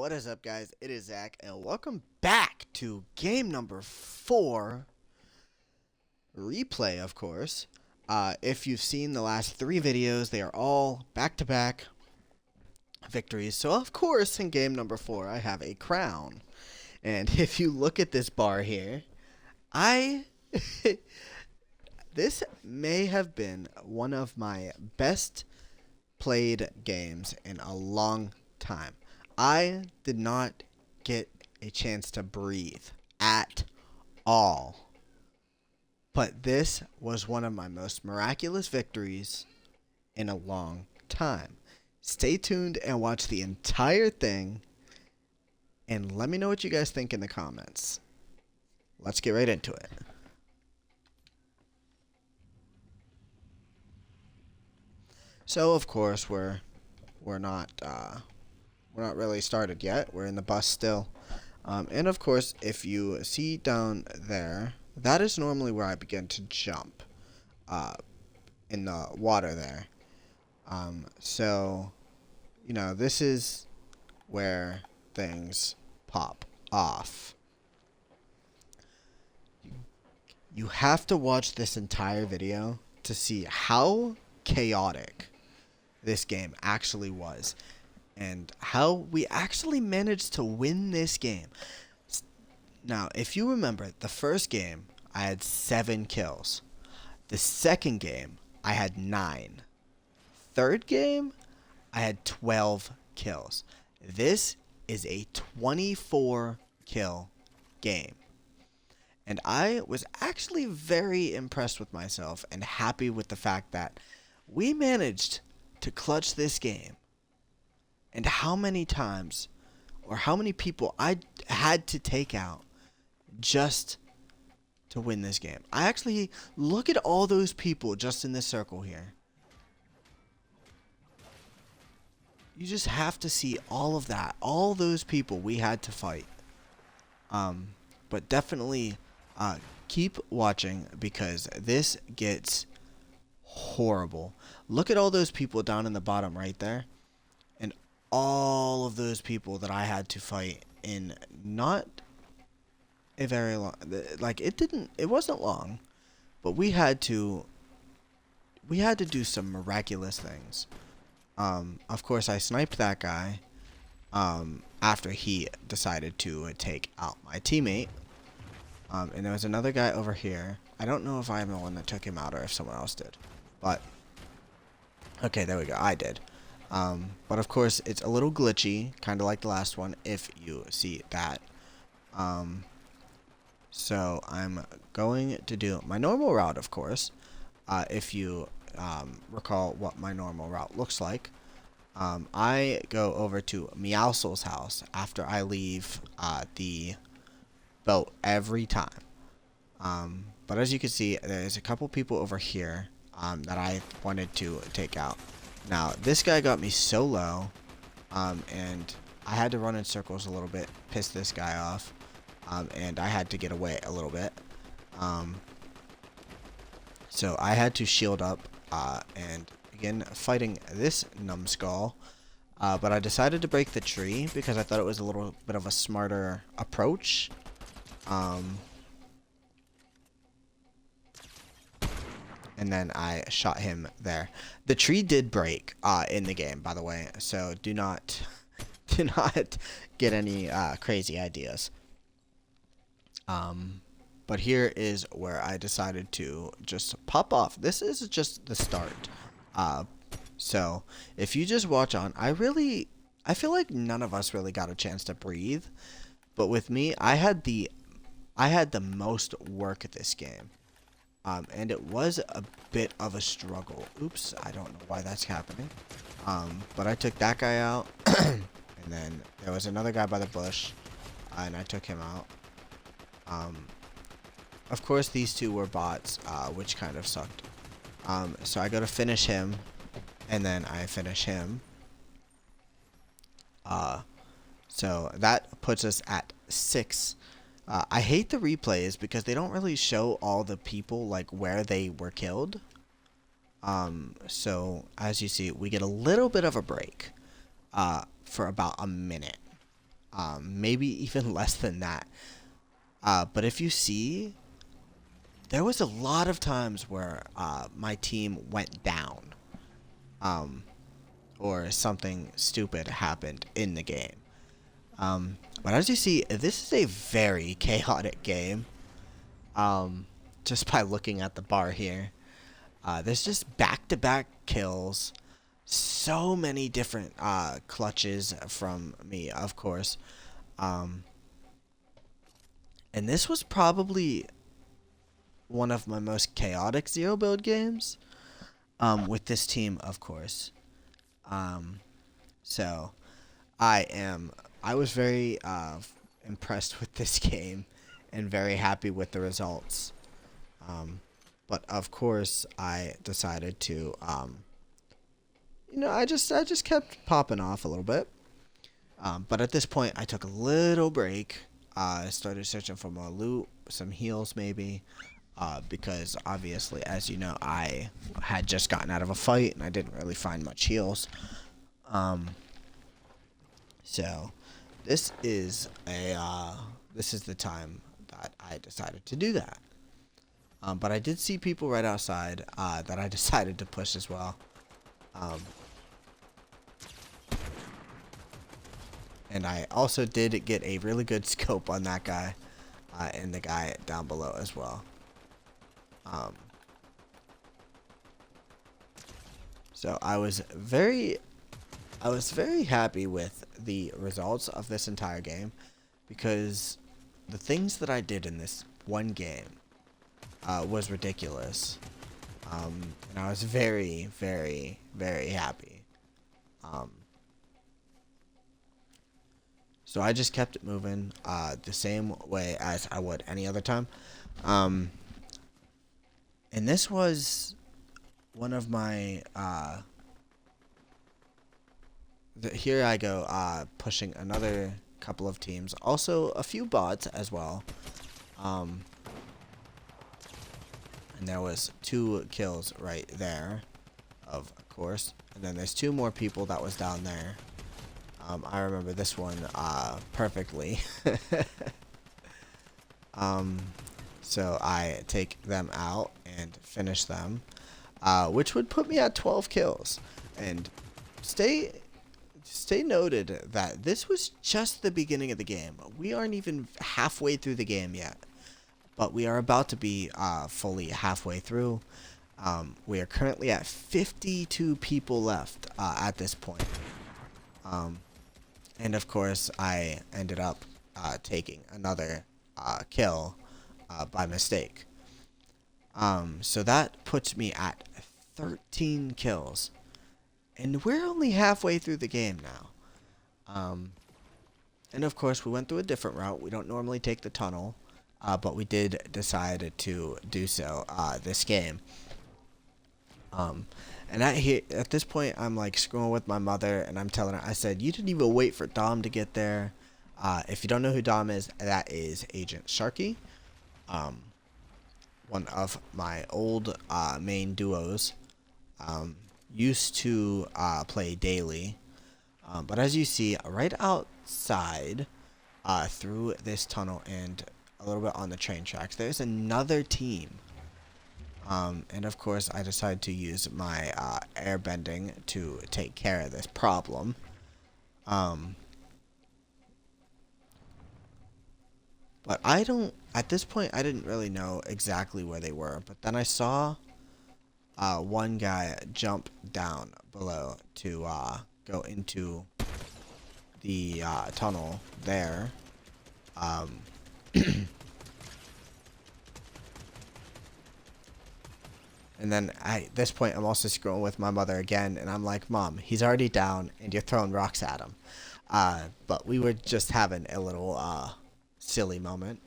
What is up, guys? It is Zach, and welcome back to game number 4, replay, of course. If you've seen the last 3 videos, they are all back-to-back victories. So, of course, in game number 4, I have a crown. And if you look at this bar here, this may have been one of my best played games in a long time. I did not get a chance to breathe at all. But this was one of my most miraculous victories in a long time. Stay tuned and watch the entire thing. And let me know what you guys think in the comments. Let's get right into it. So of course we're not really started yet. We're in the bus still. And of course, if you see down there, that is normally where I begin to jump in the water there. So, you know, this is where things pop off. You have to watch this entire video to see how chaotic this game actually was, and how we actually managed to win this game. Now, if you remember, the first game, I had 7 kills. The second game, I had 9. Third game, I had 12 kills. This is a 24 kill game. And I was actually very impressed with myself and happy with the fact that we managed to clutch this game. And how many times or how many people I had to take out just to win this game. I actually look at all those people just in this circle here. You just have to see all of that. All those people we had to fight. But definitely keep watching because this gets horrible. Look at all those people down in the bottom right there. And all of those people that I had to fight in not a very long, like it wasn't long, but we had to do some miraculous things. Of course I sniped that guy after he decided to take out my teammate. And there was another guy over here. I don't know if I'm the one that took him out or if someone else did, but okay, there we go. I did. But of course, it's a little glitchy, kind of like the last one, if you see that. So I'm going to do my normal route, of course. If you recall what my normal route looks like. I go over to Meowscles' house after I leave the boat every time. But as you can see, there's a couple people over here that I wanted to take out. Now, this guy got me so low, and I had to run in circles a little bit, piss this guy off, and I had to get away a little bit. So I had to shield up, and again, fighting this numbskull, but I decided to break the tree because I thought it was a little bit of a smarter approach. And then I shot him there. The tree did break in the game, by the way, so do not get any crazy ideas. But here is where I decided to just pop off. This is just the start. So if you just watch on, I feel like none of us really got a chance to breathe. But with me, I had the most work at this game. And it was a bit of a struggle. Oops, I don't know why that's happening. But I took that guy out. And then there was another guy by the bush. And I took him out. Of course, these two were bots, which kind of sucked. So I go to finish him. And then I finish him. So that puts us at 6. I hate the replays because they don't really show all the people, like, where they were killed. So, as you see, we get a little bit of a break for about a minute. maybe even less than that. But if you see, there was a lot of times where my team went down, um, or something stupid happened in the game. But as you see, this is a very chaotic game. Just by looking at the bar here, there's just back-to-back kills, so many different clutches from me, of course. Um, and this was probably one of my most chaotic zero build games, with this team, of course. Um, so I was very impressed with this game and very happy with the results. But of course, I decided to, I just kept popping off a little bit. But at this point, I took a little break. I started searching for more loot, some heals maybe, because obviously, as you know, I had just gotten out of a fight and I didn't really find much heals. So this is the time that I decided to do that. But I did see people right outside that I decided to push as well. And I also did get a really good scope on that guy and the guy down below as well. So I was very happy with the results of this entire game, because the things that I did in this one game was ridiculous. And I was very, very, very happy. So I just kept it moving the same way as I would any other time. And this was one of my... here I go pushing another couple of teams. Also, a few bots as well. And there was 2 kills right there, of course. And then there's 2 more people that was down there. I remember this one perfectly. So I take them out and finish them, which would put me at 12 kills. And stay noted that this was just the beginning of the game. We aren't even halfway through the game yet, but we are about to be fully halfway through. We are currently at 52 people left at this point. And of course, I ended up taking another kill by mistake. So that puts me at 13 kills. And we're only halfway through the game now. And of course, we went through a different route. We don't normally take the tunnel, but we did decide to do so this game. And at this point, I'm like screwing with my mother, and I'm telling her, I said, you didn't even wait for Dom to get there. If you don't know who Dom is, that is Agent Sharky, one of my old main duos. Used to play daily, but as you see, right outside, through this tunnel and a little bit on the train tracks, there's another team. And of course, I decided to use my airbending to take care of this problem. But at this point, I didn't really know exactly where they were. But then I saw one guy jump down below to go into the tunnel there. And then at this point, I'm also scrolling with my mother again, and I'm like, Mom, he's already down, and you're throwing rocks at him. But we were just having a little silly moment.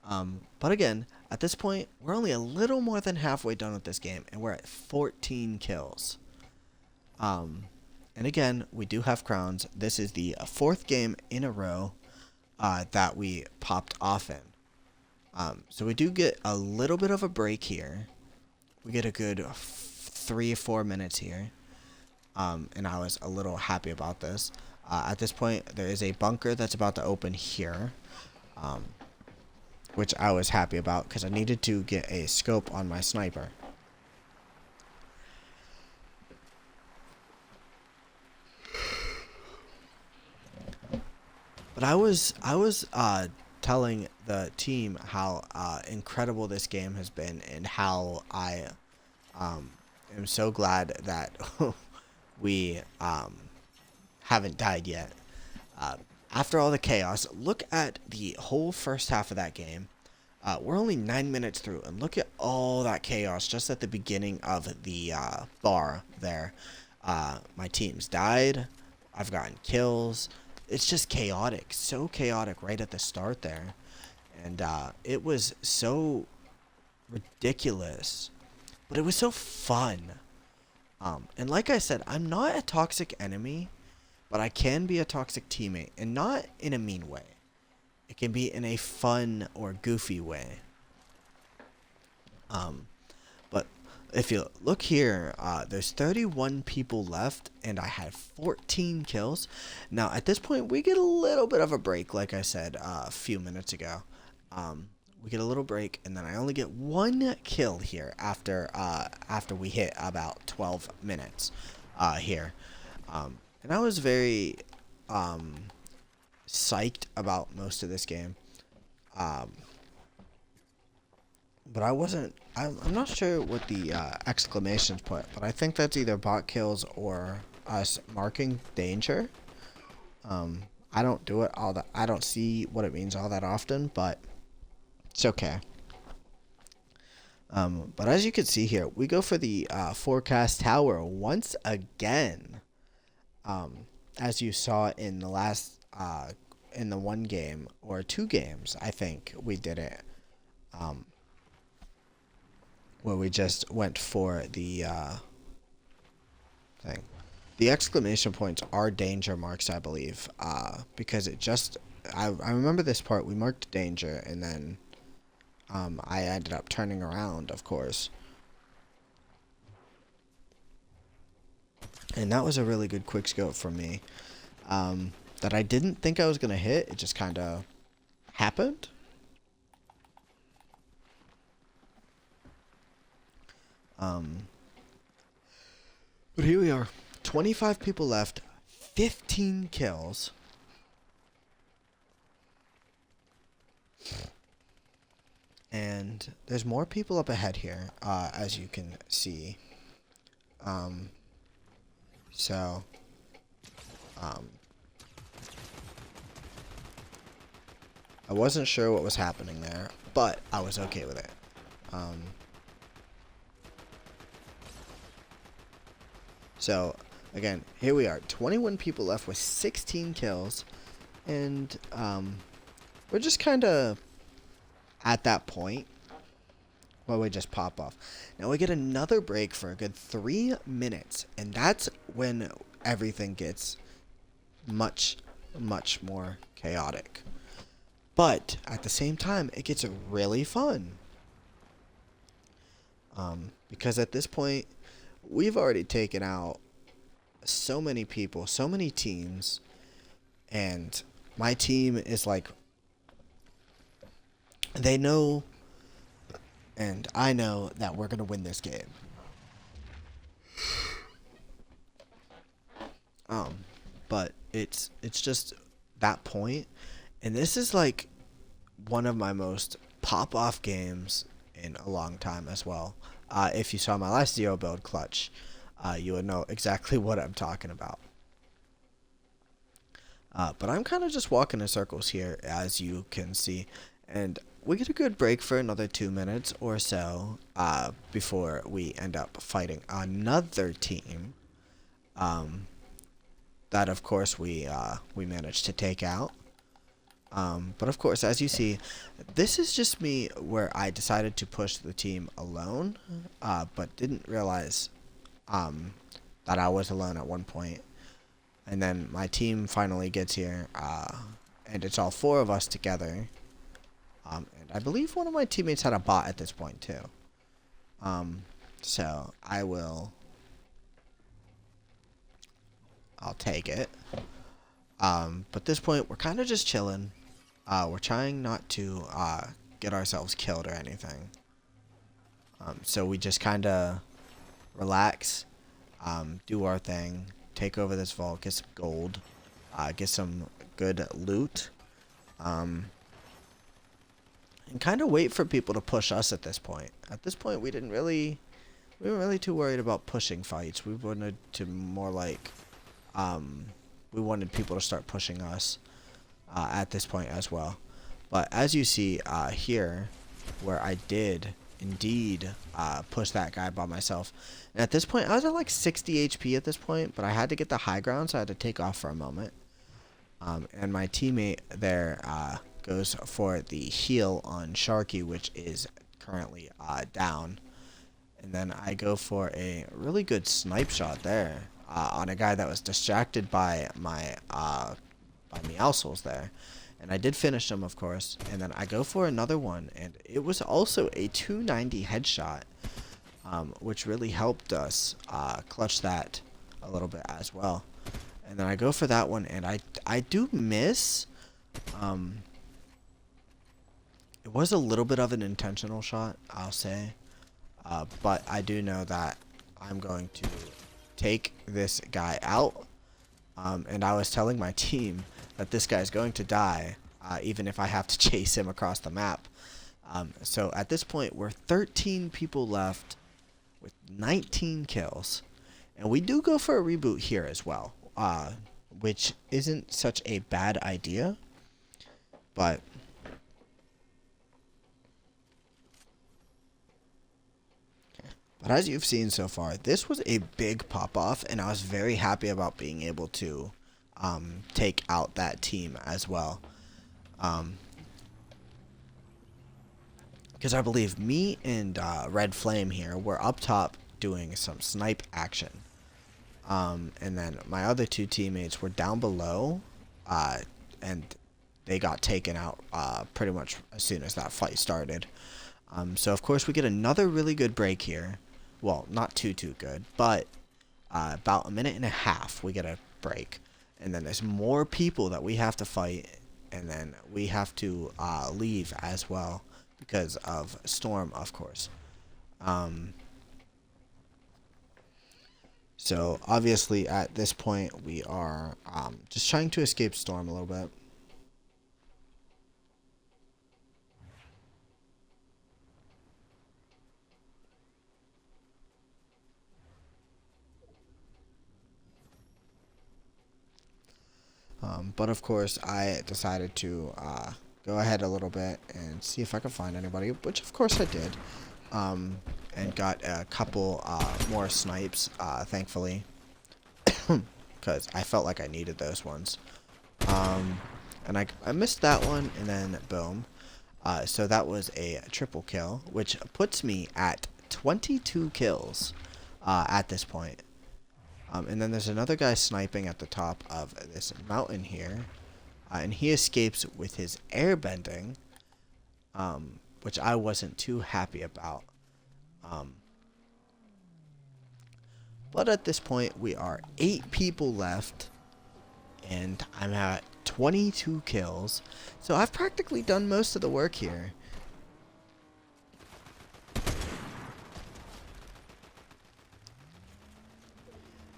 But again, at this point, we're only a little more than halfway done with this game, and we're at 14 kills. And again, we do have crowns. This is the 4th game in a row that we popped off in. So we do get a little bit of a break here. We get a good 3 or 4 minutes here. And I was a little happy about this. At this point, there is a bunker that's about to open here, which I was happy about because I needed to get a scope on my sniper. But I was telling the team how incredible this game has been and how I am so glad that we haven't died yet. After all the chaos, look at the whole first half of that game. We're only 9 minutes through, and look at all that chaos just at the beginning of the bar there. My team's died. I've gotten kills. It's just chaotic, so chaotic right at the start there. And it was so ridiculous, but it was so fun. And like I said, I'm not a toxic enemy, but I can be a toxic teammate, and not in a mean way. It can be in a fun or goofy way. But if you look here, there's 31 people left, and I had 14 kills. Now, at this point, we get a little bit of a break, like I said a few minutes ago. We get a little break, and then I only get 1 kill here after we hit about 12 minutes here. And I was very psyched about most of this game. But I wasn't. I'm not sure what the exclamations put, but I think that's either bot kills or us marking danger. I don't do it all that. I don't see what it means all that often, but it's okay. But as you can see here, we go for the forecast tower once again. As you saw in the last in the 1 game or 2 games, I think we did it. Where we just went for the thing. The exclamation points are danger marks, I believe, because it just... I remember this part. We marked danger, and then I ended up turning around, of course. And that was a really good quick scope for me. That I didn't think I was going to hit. It just kind of happened. But here we are, 25 people left, 15 kills. And there's more people up ahead here, as you can see. I wasn't sure what was happening there, but I was okay with it. So, again, here we are. 21 people left with 16 kills. And we're just kind of at that point where we just pop off. Now we get another break for a good 3 minutes. And that's when everything gets much, much more chaotic. But at the same time, it gets really fun. Because at this point, we've already taken out so many people, so many teams, and my team is like, they know, and I know that we're going to win this game. But it's just that point, and this is like one of my most pop-off games in a long time as well. If you saw my last 0 build clutch, you would know exactly what I'm talking about. But I'm kind of just walking in circles here, as you can see. And we get a good break for another 2 minutes or so before we end up fighting another team. That, of course, we managed to take out. But of course, as you see, this is just me where I decided to push the team alone, but didn't realize that I was alone at one point. And then my team finally gets here, and it's all 4 of us together. And I believe one of my teammates had a bot at this point too. So I'll take it. But at this point, we're kind of just chilling. We're trying not to get ourselves killed or anything. So we just kind of relax, do our thing, take over this vault, get some gold, get some good loot, and kind of wait for people to push us at this point. At this point, we weren't really too worried about pushing fights. We wanted to more like, we wanted people to start pushing us at this point as well. But as you see here, where I did indeed push that guy by myself. And at this point, I was at like 60 HP at this point, but I had to get the high ground, so I had to take off for a moment. And my teammate there goes for the heal on Sharky, which is currently down. And then I go for a really good snipe shot there on a guy that was distracted by my Meowscles there. And I did finish him, of course. And then I go for another one, and it was also a 290 headshot, which really helped us clutch that a little bit as well. And then I go for that one, and I do miss. It was a little bit of an intentional shot, I'll say. But I do know that I'm going to take this guy out. And I was telling my team that this guy's going to die, even if I have to chase him across the map. So at this point, we're 13 people left with 19 kills. And we do go for a reboot here as well, which isn't such a bad idea. But as you've seen so far, this was a big pop-off, and I was very happy about being able to take out that team as well. Because I believe me and Red Flame here were up top doing some snipe action. And then my other two teammates were down below, and they got taken out pretty much as soon as that fight started. So of course we get another really good break here. Well, not too good, but about a minute and a half we get a break. And then there's more people that we have to fight, and then we have to leave as well because of Storm, of course. So obviously at this point we are just trying to escape Storm a little bit. But of course, I decided to go ahead a little bit and see if I could find anybody, which of course I did, and got a couple more snipes, thankfully, because I felt like I needed those ones. And I missed that one, and then boom. So that was a triple kill, which puts me at 22 kills at this point. And then there's another guy sniping at the top of this mountain here. And he escapes with his airbending, which I wasn't too happy about. But at this point, we are 8 people left. And I'm at 22 kills. So I've practically done most of the work here.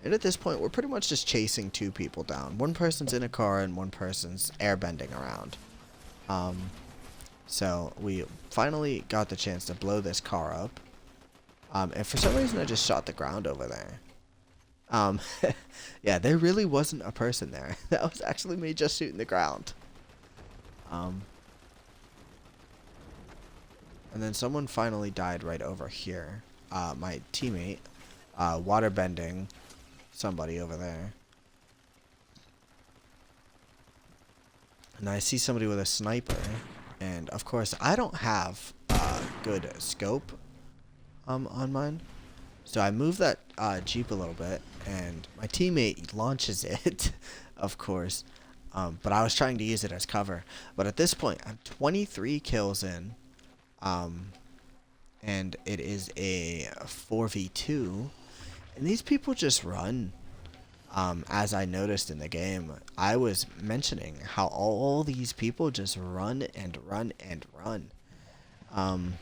And at this point, we're pretty much just chasing 2 people down. One person's in a car and one person's airbending around. So we finally got the chance to blow this car up. And for some reason, I just shot the ground over there. Yeah, there really wasn't a person there. That was actually me just shooting the ground. And then someone finally died right over here. My teammate, waterbending somebody over there. And I see somebody with a sniper. And of course, I don't have good scope on mine. So I move that Jeep a little bit, and my teammate launches it, of course. But I was trying to use it as cover. But at this point, I'm 23 kills in. And it is a 4v2. And these people just run. as I noticed in the game, I was mentioning how all these people just run and run and run. Um,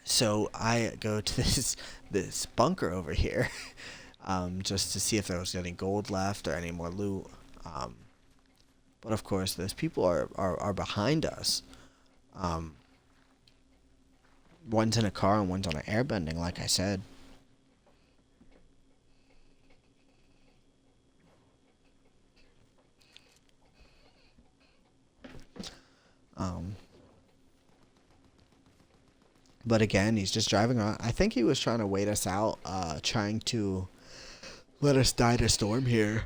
so I go to this bunker over here, just to see if there was any gold left or any more loot. Um, but of course, those people are behind us. Um, one's in a car and one's on an airbending, like I said. Um, but again, he's just driving around. I think he was trying to wait us out, trying to let us die to storm here.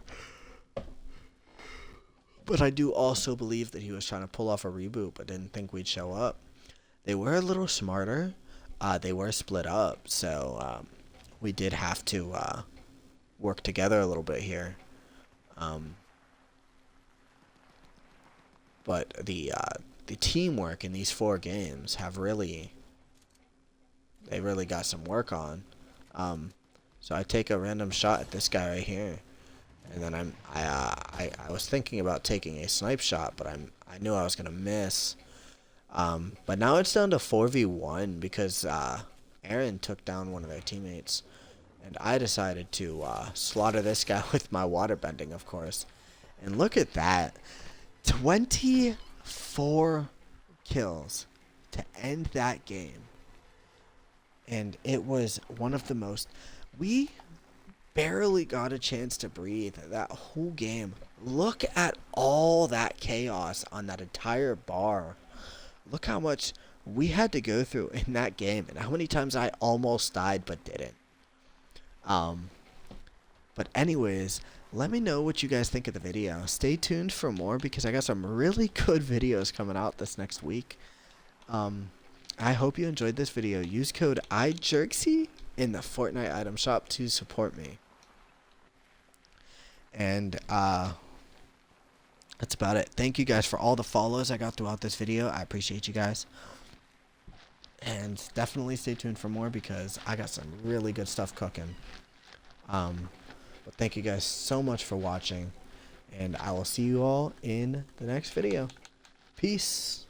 But I do also believe that he was trying to pull off a reboot, but didn't think we'd show up. They were a little smarter. They were split up, so we did have to work together a little bit here. But the teamwork in these 4 games have really got some work on. So I take a random shot at this guy right here, and then I was thinking about taking a snipe shot, but I knew I was gonna miss. But now it's down to 4v1 because Aaron took down one of their teammates, and I decided to slaughter this guy with my water bending, of course. And look at that, 24 kills to end that game. And it was one of the most... We barely got a chance to breathe that whole game. Look at all that chaos on that entire bar. Look how much we had to go through in that game, and how many times I almost died but didn't. But anyways, let me know what you guys think of the video. Stay tuned for more because I got some really good videos coming out this next week. I hope you enjoyed this video. Use code IJERXY in the Fortnite item shop to support me. And that's about it. Thank you guys for all the follows I got throughout this video. I appreciate you guys. And definitely stay tuned for more because I got some really good stuff cooking. But thank you guys so much for watching. And I will see you all in the next video. Peace.